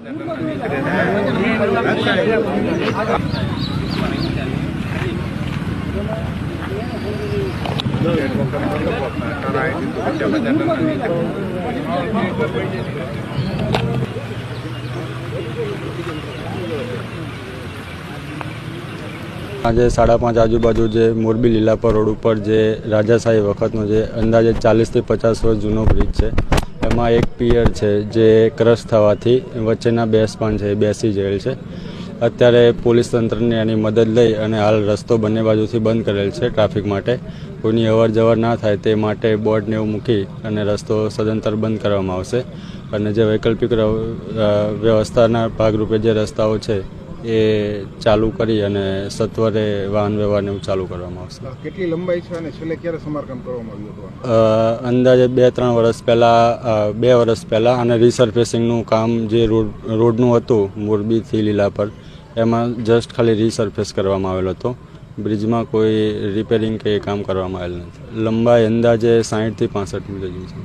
આજે 5:30 આજુબાજુ જે મોરબી લીલાપર રોડ ઉપર જે રાજાશાહી વખતનો જે અંદાજે 40 થી 50 વર્ષ જૂનો બ્રિજ છે, એમાં એક પિયર છે જે ક્રશ થવાથી વચ્ચેના 2 સ્પાન છે એ બેસી ગયેલ છે. અત્યારે પોલીસ તંત્રની એની મદદ લઈ અને હાલ રસ્તો બંને બાજુથી બંધ કરેલ છે ટ્રાફિક માટે. કોઈની અવર જવર ના થાય તે માટે બોર્ડને એવું મૂકી અને રસ્તો સદંતર બંધ કરવામાં આવશે. અને જે વૈકલ્પિક વ્યવસ્થાના ભાગરૂપે જે રસ્તાઓ છે એ ચાલુ કરી અને સત્વરે વાહન વ્યવહારને એવું ચાલુ કરવામાં આવશે. કેટલી લંબાઈ છે અને છેલ્લે ક્યારે સમારકામ કરવામાં આવ્યું હતું? અંદાજે 2-3 વર્ષ પહેલાં 2 વર્ષ પહેલાં અને રીસર્ફેસિંગનું કામ જે રોડનું હતું મોરબીથી લીલાપર, એમાં જસ્ટ ખાલી રીસર્ફેસ કરવામાં આવેલો હતો. બ્રિજમાં કોઈ રિપેરિંગ કે કામ કરવામાં આવેલ નથી. લંબાઈ અંદાજે 60 થી 65 મીટર જેવી છે.